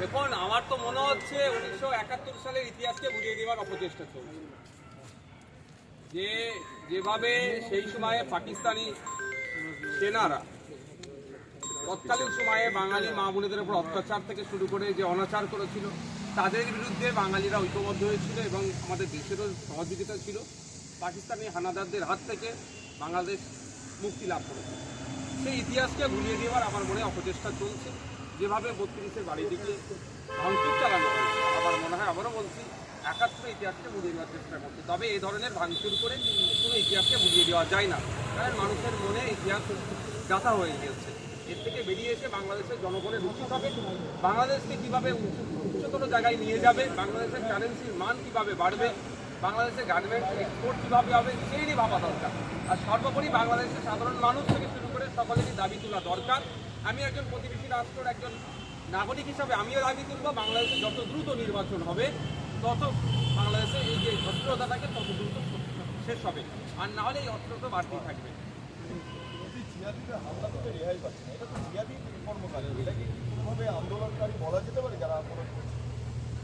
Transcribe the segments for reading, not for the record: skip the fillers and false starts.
দেখুন, আমার তো মনে হচ্ছে 1971 সালের ইতিহাসকে বুঝিয়ে দেওয়ার অপচেষ্টা চলছে। যেভাবে সেই সময়ে পাকিস্তানি সেনারা তৎকালীন সময়ে বাঙালি মা বোনেদের উপর অত্যাচার থেকে শুরু করে যে অনাচার করেছিল, তাদের বিরুদ্ধে বাঙালিরা ঐক্যবদ্ধ হয়েছিল এবং আমাদের দেশেরও সহযোগিতা ছিল। পাকিস্তানি হানাদারদের হাত থেকে বাংলাদেশ মুক্তি লাভ করেছে। সেই ইতিহাসকে ভুলিয়ে দেওয়ার আমার মনে অপচেষ্টা চলছে। যেভাবে 32-এর বাড়িটিকে ভাঙচুর চালানো হয়েছে, আমার মনে হয়, আবারও বলছি, 71 ইতিহাসকে ভুলিয়ে দেওয়ার চেষ্টা করছে। তবে এই ধরনের ভাঙচুর করে কোনো ইতিহাসকে ভুলিয়ে দেওয়া যায় না, কারণ মানুষের মনে ইতিহাস গাঁথা হয়ে গিয়েছে। এর থেকে বেরিয়ে এসে বাংলাদেশের জনগণের উচিত হবে বাংলাদেশকে কীভাবে উচ্চতর জায়গায় নিয়ে যাবে, বাংলাদেশের কারেন্সির মান কীভাবে বাড়বে, বাংলাদেশের গার্মেন্টস এক্সপোর্ট কীভাবে হবে, সেই নিয়ে ভাবা দরকার। আর সর্বোপরি বাংলাদেশের সাধারণ মানুষ থেকে শুরু করে সকলেরই দাবি তোলা দরকার। আমি একজন প্রতিবেশী রাষ্ট্রের একজন নাগরিক হিসাবে আমিও দাবি তুলব, বাংলাদেশে যত দ্রুত নির্বাচন হবে তত বাংলাদেশে এই যে অস্থিরতাটাকে তত দ্রুত শেষ হবে, আর না হলে এই অস্থিরতা বাড়তেই থাকবে। হামলা থেকে রেহাই পাচ্ছে না, এটা তো জিয়াদি কর্মকারী, এটা কি কোনোভাবে আন্দোলনকারী বলা যেতে পারে যারা আন্দোলন করছে?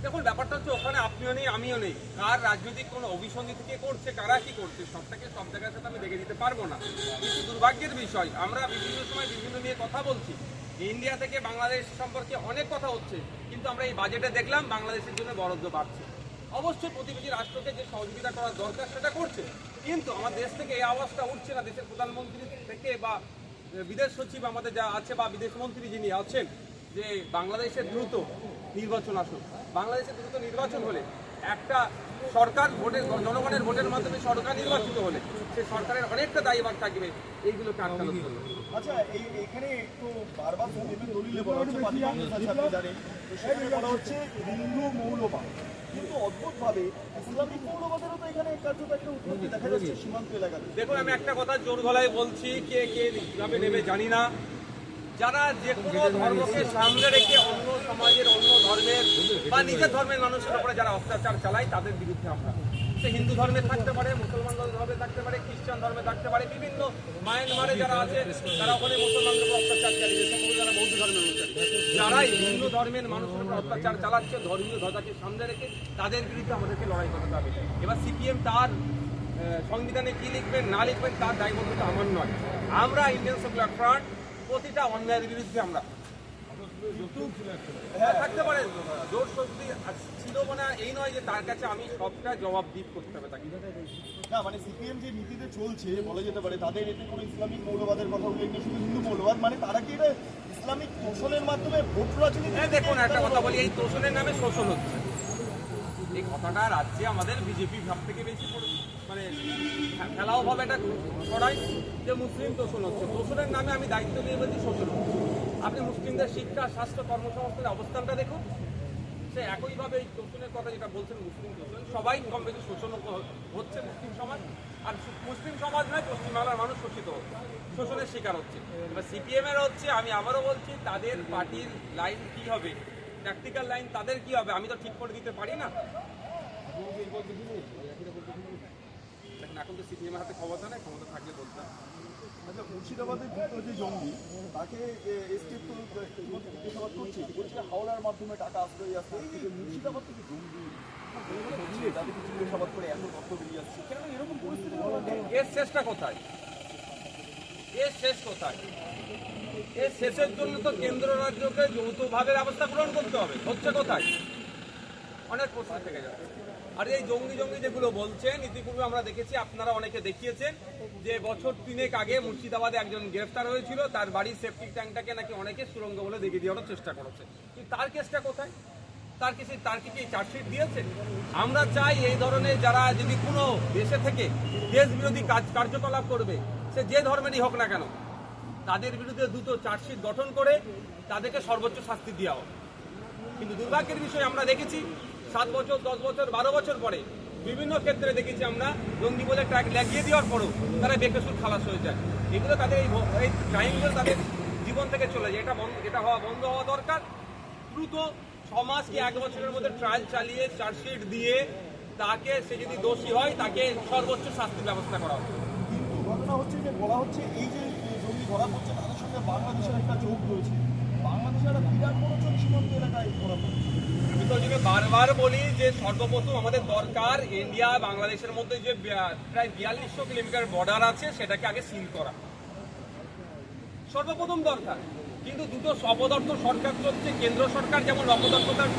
দেখুন, ব্যাপারটা হচ্ছে ওখানে আপনিও নেই আমিও নেই, কার রাজনৈতিক কোনো অভিসন্ধি থেকে করছে, কারা কি করছে, সবটাকে সব জায়গার সাথে আমি দেখে দিতে পারবো না। কিন্তু দুর্ভাগ্যের বিষয়, আমরা বিভিন্ন সময় বিভিন্ন নিয়ে কথা বলছি, ইন্ডিয়া থেকে বাংলাদেশ সম্পর্কে অনেক কথা হচ্ছে, কিন্তু আমরা এই বাজেটে দেখলাম বাংলাদেশের জন্য বরাদ্দ বাড়ছে। অবশ্যই প্রতিবেশী রাষ্ট্রকে যে সহযোগিতা করার দরকার সেটা করছে, কিন্তু আমার দেশ থেকে এই আওয়াজটা উঠছে না, দেশের প্রধানমন্ত্রী থেকে বা বিদেশ সচিব আমাদের যা আছে বা বিদেশ মন্ত্রী যিনি আছেন, যে বাংলাদেশের দ্রুত নির্বাচন আসুক। বাংলাদেশে দ্রুত নির্বাচন হলে একটা সরকার ভোটের জনগণের ভোটের মাধ্যমে সরকার নির্বাচিত হলে সে সরকারের অনেকটা দায়ভার থাকবে এইগুলোকে আটকানোর জন্য। আচ্ছা, এখানে একটু বারবার দলিলে বলা হচ্ছে, জানেন সেখানে বলা হচ্ছে হিন্দু মৌলবাদ, কিন্তু অদ্ভুতভাবে ইসলামিক মৌলবাদেরও তো এখানে কার্যত একটা উৎপত্তি দেখা যাচ্ছে সীমান্ত এলাকাতে। দেখুন, আমি একটা কথা জোর গলায় বলছি, কে কিভাবে নেবে জানি না, যারা যে কোনো ধর্মকে সামনে রেখে অন্য সমাজের অন্য ধর্মের বা নিজের ধর্মের মানুষের উপরে যারা অত্যাচার চালায় তাদের বিরুদ্ধে আমরা, সে হিন্দু ধর্মে থাকতে পারে, মুসলমান ধর্মে থাকতে পারে, খ্রিস্টান ধর্মে থাকতে পারে, বিভিন্ন মায়ানমারে যারা আছে তারা ওখানে মুসলমানদের উপর অত্যাচার চালিয়ে, সম্ভবত যারা বৌদ্ধ ধর্মের রয়েছে, যারাই হিন্দু ধর্মের মানুষের উপর অত্যাচার চালাচ্ছে ধর্মীয় ধ্বজাকে সামনে রেখে, তাদের বিরুদ্ধে আমাদেরকে লড়াই করতে হবে। এবার সিপিএম তার সংবিধানে কি লিখবেন না লিখবেন তার দায়বদ্ধতা আমার নয়। আমরা ইন্ডিয়ান সেকুলার ফ্রন্ট প্রতিটা অন্যায়ের বিরুদ্ধে আমরা থাকতে পারে, জোর শক্তি ছিল না এই নয় যে তার কাছে আমি সবটা জবাবদিহি করতে হবে তাকে। না, মানে সিপিএম যে নীতিতে চলছে বলা যেতে পারে, তাদের এতে কোনো ইসলামিক মৌলবাদের কথা উল্লেখ নেই, শুধু হিন্দু মৌলবাদ, মানে তারা কি এটা ইসলামিক তোষণের মাধ্যমে ভোট রাজনীতি? দেখুন, একটা কথা বলি, এই তোষণের নামে শোষণ হচ্ছে, এই কথাটা রাজ্যে আমাদের বিজেপি ভাব থেকে বেশি মানে খেলাও ভাবে এটা ছড়ায় যে মুসলিম তোষণ হচ্ছে। তোষণের নামে আমি দায়িত্ব নিয়ে বলছি শোষণ হচ্ছে। আপনি মুসলিমদের শিক্ষা, স্বাস্থ্য, কর্মসংস্থানের অবস্থানটা দেখুন, সে একইভাবে এই তোষণের কথা যেটা বলছেন মুসলিম তোষণ, সবাই কম বেশি শোষণ হচ্ছে মুসলিম সমাজ, আর মুসলিম সমাজ নয় পশ্চিমবাংলার মানুষ শোষিত হচ্ছে, শোষণের শিকার হচ্ছে। এবার সিপিএমের হচ্ছে, আমি আবারও বলছি, তাদের পার্টির লাইন কী হবে, প্র্যাকটিক্যাল লাইন তাদের কি হবে আমি তো ঠিক করে দিতে পারি না। এখন তো সিপিএমের হাতে ক্ষমতা নেই, ক্ষমতা থাকলে বলতাম। আচ্ছা, মুর্শিদাবাদের ভিতর যে জঙ্গি, তাকে এসটিএফ তো জিজ্ঞাসাবাদ করছে, বলছে হাওড়ার মাধ্যমে টাকা আশ্রয় আসছে, এই মুর্শিদাবাদ থেকে জঙ্গি তাদেরকে জিজ্ঞাসাবাদ করে এত তথ্য বেরিয়ে আসছে, কেন এরকম পরিস্থিতি? এর শেষটা কোথায়, এর শেষ কোথায়? এর শেষের জন্য তো কেন্দ্র রাজ্যকে যৌথভাবে ব্যবস্থা গ্রহণ করতে হবে, হচ্ছে কোথায়? অনেক প্রশ্ন থেকে যাচ্ছে। আর এই জঙ্গি যেগুলো বলছেন, ইতিপূর্বে আমরা দেখেছি, আপনারা অনেকে দেখিয়েছেন যে বছর 3 আগে মুর্শিদাবাদে একজন গ্রেফতার হয়েছিল, তার বাড়ির সেপটিক ট্যাঙ্কটাকে নাকি অনেকে সুরঙ্গ বলে দেখিয়ে দেওয়ার চেষ্টা করেছে, কিন্তু তার কেসটা কোথায়? তার কি চার্জশিট দিয়েছে? আমরা চাই এই ধরনের যারা যদি কোনো দেশে থেকে দেশ বিরোধী কার্যকলাপ করবে, সে যে ধর্মেরই হোক না কেন, তাদের বিরুদ্ধে দ্রুত চার্জশিট গঠন করে তাদেরকে সর্বোচ্চ শাস্তি দেওয়া হবে। কিন্তু দুর্ভাগ্যের বিষয় আমরা দেখেছি 7 বছর, 10 বছর, 12 বছর পরে বিভিন্ন ক্ষেত্রে দেখেছি আমরা জঙ্গি বলে ট্র্যাক লাগিয়ে দেওয়ার পরেও তারা বেকসুর খালাস হয়ে যায়। এগুলো তাদের এই ক্রাইমগুলো তাদের জীবন থেকে চলে যায়, এটা বন্ধ হওয়া দরকার। দ্রুত 6 মাস কি 1 বছরের মধ্যে ট্রায়াল চালিয়ে চার্জশিট দিয়ে তাকে, সে যদি দোষী হয় তাকে সর্বোচ্চ শাস্তির ব্যবস্থা করা হবে। কিন্তু ঘটনা হচ্ছে যে বলা হচ্ছে এই যে জঙ্গি ধরা পড়ছে তাদের সঙ্গে বাংলাদেশের একটা যোগ রয়েছে, বাংলাদেশের একটা বিরাট বড় সীমান্ত এলাকা এই করা হচ্ছে? আমি তো ওই বারবার বলি যে সর্বপ্রথম আমাদের দরকার ইন্ডিয়া বাংলাদেশের মধ্যে যে প্রায় 4200 কিলোমিটার বর্ডার আছে সেটাকে আগে সিল করা সর্বপ্রথম দরকার। কিন্তু দুটো অপদার্থ সরকার চলছে, কেন্দ্র সরকার যেমন অপদার্থতার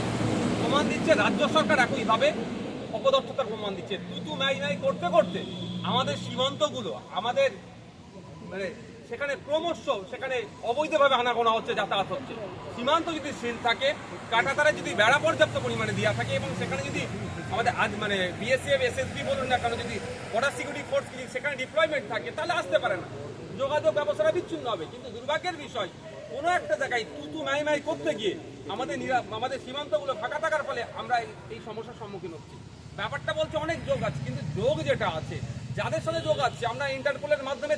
প্রমাণ দিচ্ছে, রাজ্য সরকার একইভাবে অপদার্থতার প্রমাণ দিচ্ছে। তুতু মাই করতে করতে আমাদের সীমান্তগুলো আমাদের মানে সেখানে ক্রমশ সেখানে অবৈধভাবে আনাগোনা হচ্ছে, যাতায়াত হচ্ছে। সীমান্ত যদি সিল থাকে, কাঁটাতারে যদি বেড়া পর্যাপ্ত পরিমাণে দেওয়া থাকে এবং সেখানে যদি আমাদের আজ মানে বিএসএফ এসএসবি বলুন না কেন, যদি বর্ডার সিকিউরিটি ফোর্স সেখানে ডিপ্লয়মেন্ট থাকে তাহলে আসতে পারে না, যোগাযোগ ব্যবস্থাটা বিচ্ছিন্ন হবে। কিন্তু দুর্ভাগ্যের বিষয় কোনো একটা জায়গায় তুতু মাই করতে গিয়ে আমাদের সীমান্তগুলো ফাঁকা থাকার ফলে আমরা এই সমস্যার সম্মুখীন হচ্ছি। ব্যাপারটা বলছে অনেক যোগ আছে, কিন্তু যোগ যেটা আছে, যাদের সাথে যোগ আছে আমরা ইন্টারপোলের মাধ্যমে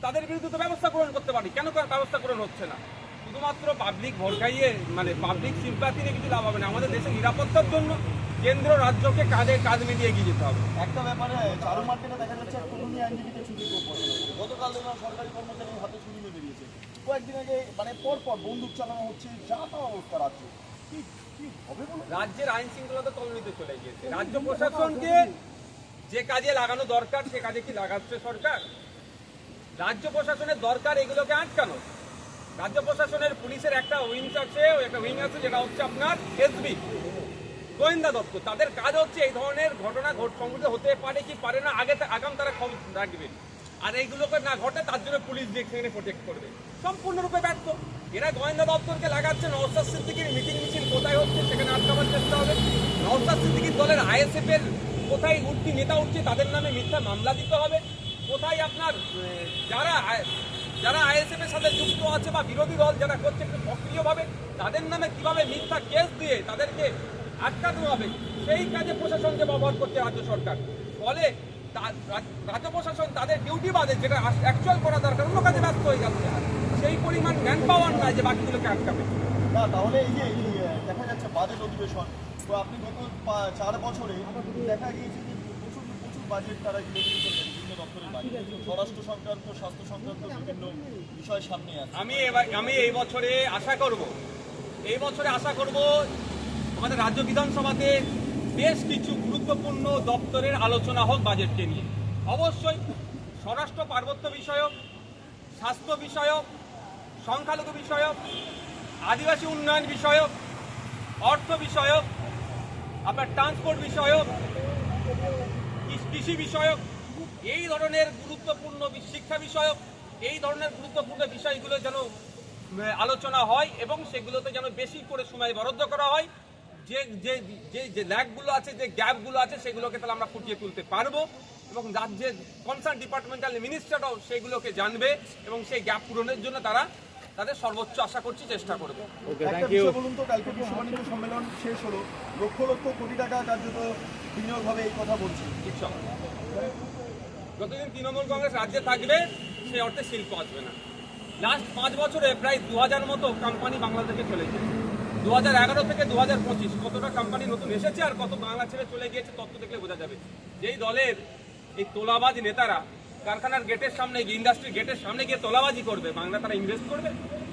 তাদের বিরুদ্ধে তো ব্যবস্থা গ্রহণ করতে পারি, কেন ব্যবস্থা গ্রহণ হচ্ছে না? শুধুমাত্র পাবলিক ভরকাইয়ে মানে পাবলিক সিম্পাথি নিয়ে কিছু লাভ হবে না। আমাদের দেশের নিরাপত্তার জন্য কেন্দ্র রাজ্যকে কাঁধে কাঁধ মিলিয়ে এগিয়ে যেতে হবে। একটা ব্যাপারে চারু মার্কেটে দেখা যাচ্ছে তরুণী আইনজীবীকে ছুটি গতকাল দেখলাম সরকারি কর্মচারীর হাতে ছুরি মেরে দিয়েছে। কয়েকদিন আগে মানে পর বন্দুক চালানো হচ্ছে, যা তা অবস্থা রাজ্যে কি হবে বলে রাজ্যের আইন শৃঙ্খলা তলনিতে চলে গিয়েছে। রাজ্য প্রশাসনকে যে কাজে লাগানো দরকার সে কাজে কি লাগাচ্ছে সরকার? রাজ্য প্রশাসনের দরকার এগুলোকে আটকানো। রাজ্য প্রশাসনের পুলিশের একটা উইং আছে যেটা হচ্ছে আপনার এসবি গোয়েন্দা দপ্তর। তাদের কাজ হচ্ছে এই ধরনের ঘটনা সংঘটিত হতে পারে কি পারে না আগাম তারা খবর রাখবে, আর এইগুলোকে না ঘটে তার জন্য পুলিশ যে সেখানে প্রোটেক্ট করবে। সম্পূর্ণরূপে ব্যর্থ। এরা গোয়েন্দা দপ্তরকে লাগাচ্ছে নওশাদ সিদ্দিকীর মিটিং মিছিল কোথায় হচ্ছে সেখানে আটকাবার চেষ্টা হবে। নওশাদ সিদ্দিকীর দলের আইএসএফ এর কোথায় নেতা উঠছে তাদের নামে মিথ্যা মামলা দিতে হবে। কোথায় আপনার যারা আইএসএফ এর সাথে যুক্ত আছে বা বিরোধী দল যারা করছে একটু সক্রিয়ভাবে তাদের নামে কিভাবে মিথ্যা কেস দিয়ে তাদেরকে আটকানো হবে, সেই কাজে প্রশাসনকে ব্যবহার করছে রাজ্য সরকার। ফলে রাজ্য প্রশাসন তাদের ডিউটি বাদে যেটা অ্যাকচুয়াল করা দরকার অন্য কাজে ব্যস্ত হয়ে যাচ্ছে, আর সেই পরিমাণ ম্যান পাওয়ার নাই যে বাকিগুলোকে আটকাবে। না তাহলে এই যে দেখা যাচ্ছে বাজেট অধিবেশন, তো আপনি গত 4 বছরে দেখা গিয়েছে যে প্রচুর বাজেট তারা বিভিন্ন দপ্তরের বাজেট, স্বরাষ্ট্র সংক্রান্ত, স্বাস্থ্য সংক্রান্ত বিভিন্ন বিষয় সামনে আছে। আমি এই বছরে আশা করব আমাদের রাজ্য বিধানসভাতে বেশ কিছু গুরুত্বপূর্ণ দপ্তরের আলোচনা হোক বাজেটকে নিয়ে। অবশ্যই স্বরাষ্ট্র পার্বত্য বিষয়ক, স্বাস্থ্য বিষয়ক, সংখ্যালঘু বিষয়ক, আদিবাসী উন্নয়ন বিষয়ক, অর্থ বিষয়ক, আপনার ট্রান্সপোর্ট বিষয়ক, কৃষি বিষয়ক, এই ধরনের গুরুত্বপূর্ণ শিক্ষা বিষয়ক, এই ধরনের গুরুত্বপূর্ণ বিষয়গুলো যেন আলোচনা হয় এবং সেগুলোতে যেন বেশি করে সময় বরাদ্দ করা হয়। যে ল্যাগগুলো আছে, যে গ্যাপগুলো আছে সেগুলোকে তাহলে আমরা ফুটিয়ে তুলতে পারবো এবং রাজ্যের কনসার্ন ডিপার্টমেন্টাল মিনিস্টাররাও সেগুলোকে জানবে এবং সেই গ্যাপ পূরণের জন্য তাদের সর্বোচ্চ আশা করছি চেষ্টা করবে। একটা বিষয় বলুন তো, কালকে বিশ্ব বাণিজ্য সম্মেলন শেষ হলো, লক্ষ লক্ষ কোটি টাকা কার্যত বিনিয়োগ হবে এই কথা বলছে। যতদিন তৃণমূল কংগ্রেস রাজ্যে থাকবে সেই অর্থে শিল্প আসবে না। লাস্ট 5 বছরে প্রায় 2000 মতো কোম্পানি বাংলাদেশে চলেছে। 2011 থেকে 2025 কতটা কোম্পানি নতুন এসেছে আর কত বাংলা ছেড়ে চলে গিয়েছে তথ্য দেখলে বোঝা যাবে। যেই দলের এই তোলাবাজ নেতারা কারখানার গেটের সামনে গিয়ে, ইন্ডাস্ট্রির গেটের সামনে গিয়ে তোলাবাজি করবে, বাংলা তারা ইনভেস্ট করবে?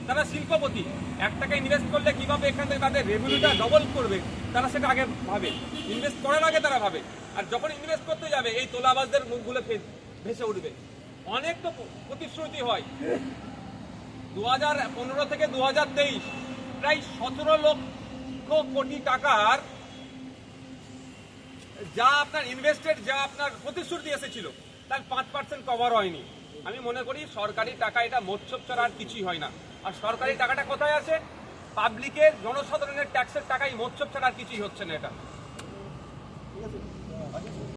তারা শিল্পপতি, 1 টাকা ইনভেস্ট করলে কিভাবে এখান থেকে তাদের রেভিনিউটা ডবল করবে তারা সেটা আগে ভাবে, ইনভেস্ট করার আগে তারা ভাবে। আর যখন ইনভেস্ট করতে যাবে এই তোলাবাজদের মুখগুলো ভেসে উঠবে। অনেক তো প্রতিশ্রুতি হয়। 2015 থেকে 2023 প্রায় 17 লক্ষ কোটি টাকার যা আপনার ইনভেস্টেড, যা আপনার প্রতিশ্রুতি এসেছিল তার 5% কভার হয়নি। আমি মনে করি সরকারি টাকা এটা মোচ্ছব ছাড়া আর কিছুই হয় না। আর সরকারি টাকাটা কোথায় আছে? পাবলিকের, জনসাধারণের ট্যাক্সের টাকাই মোচ্ছব ছাড়া আর কিছুই হচ্ছে না। এটা